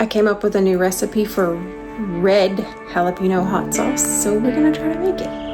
I came up with a new recipe for red jalapeno hot sauce, so we're gonna try to make it.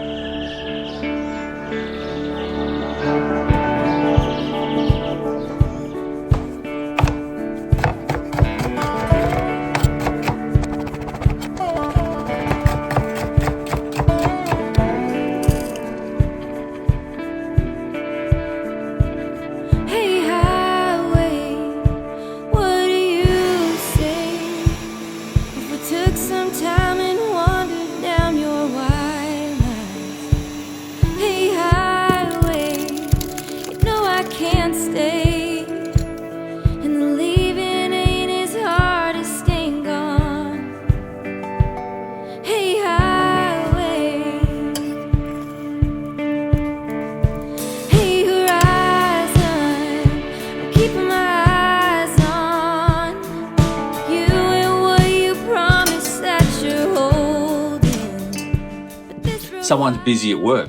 Someone's busy at work.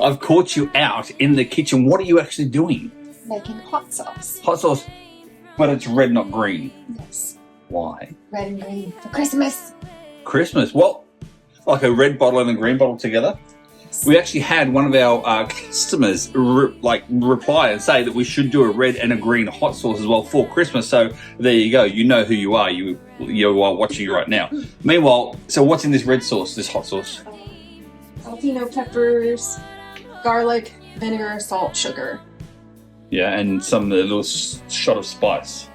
I've caught you out in the kitchen. What are you actually doing? Making hot sauce. Hot sauce, but it's red, not green. Yes. Why? Red and green for Christmas. Christmas? Well, like a red bottle and a green bottle together? Yes. We actually had one of our customers reply and say that we should do a red and a green hot sauce as well for Christmas. So there you go. You know who you are. You are watching right now. Meanwhile, so what's in this red sauce, this hot sauce? Jalapeno peppers, garlic, vinegar, salt, sugar. Yeah, and some little shot of spice,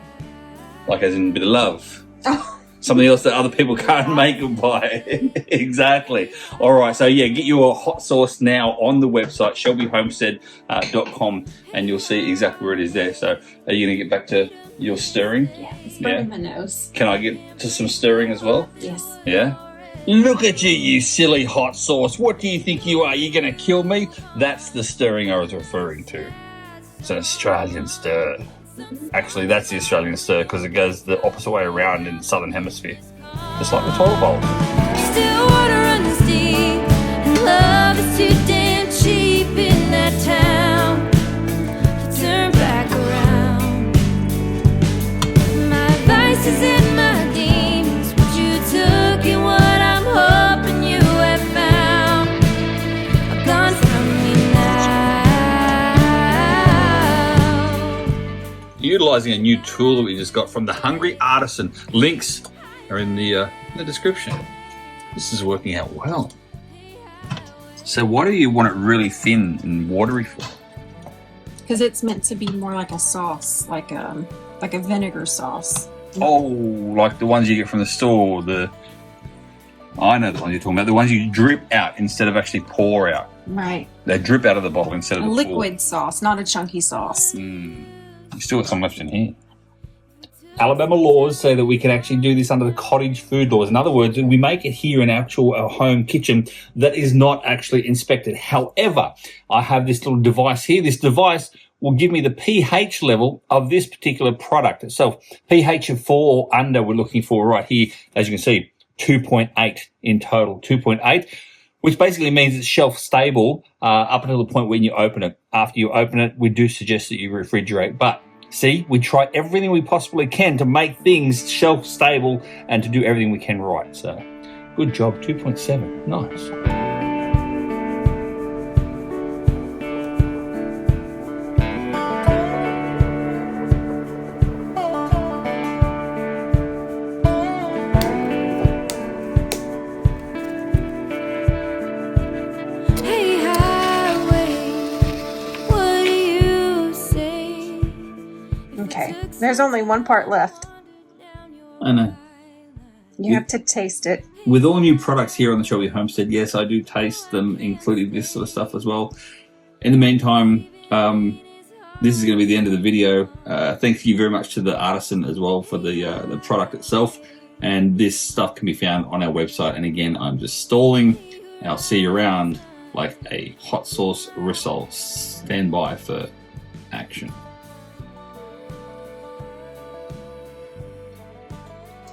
like as in a bit of love. Oh. Something else that other people can't make or buy. Exactly. All right, so yeah, get your hot sauce now on the website, ShellBeeHomestead.com, and you'll see exactly where it is there. So are you going to get back to your stirring? Yeah, it's burning my nose. Can I get to some stirring as well? Yes. Yeah? Look at you, you silly hot sauce. What do you think you are? You're going to kill me? That's the stirring I was referring to. It's an Australian stir. Actually, that's the Australian stir because it goes the opposite way around in the southern hemisphere. Just like the toilet bowl. Still water runs deep, and love is too damn cheap in that town to turn back around. My vices and my demons, what you took and what I'm hoping you have found, are gone from me now. Utilizing a new tool that we just got from the Hungry Artisan. Links are in the description. This is working out well. So why do you want it really thin and watery for? Because it's meant to be more like a sauce, like a vinegar sauce. Oh, like the ones you get from the store. I know the ones you're talking about. The ones you drip out instead of actually pour out. Right. They drip out of the bottle instead of A the liquid sauce, not a chunky sauce. You still got some left in here. Alabama laws say that we can actually do this under the cottage food laws. In other words, we make it here in our home kitchen that is not actually inspected. However, I have this little device here. This device will give me the pH level of this particular product itself. pH of 4 or under we're looking for right here. As you can see, 2.8 in total, 2.8. Which basically means it's shelf stable up until the point when you open it. After you open it, we do suggest that you refrigerate. But see, we try everything we possibly can to make things shelf stable and to do everything we can right. So good job, 2.7. Nice. Okay, there's only one part left. I know. You have to taste it. With all new products here on the ShellBee Homestead, yes, I do taste them, including this sort of stuff as well. In the meantime, this is going to be the end of the video. Thank you very much to the artisan as well for the product itself. And this stuff can be found on our website. And again, I'm just stalling. I'll see you around like a hot sauce risol. Stand by for action.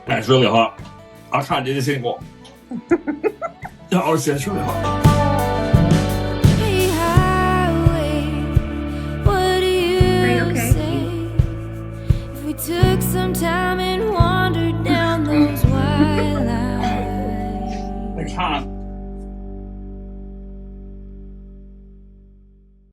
That's really hot. I can't do this anymore. No, honestly, that's really hot. Hey, highway, what do you Are you okay? say if we took some time and I can't.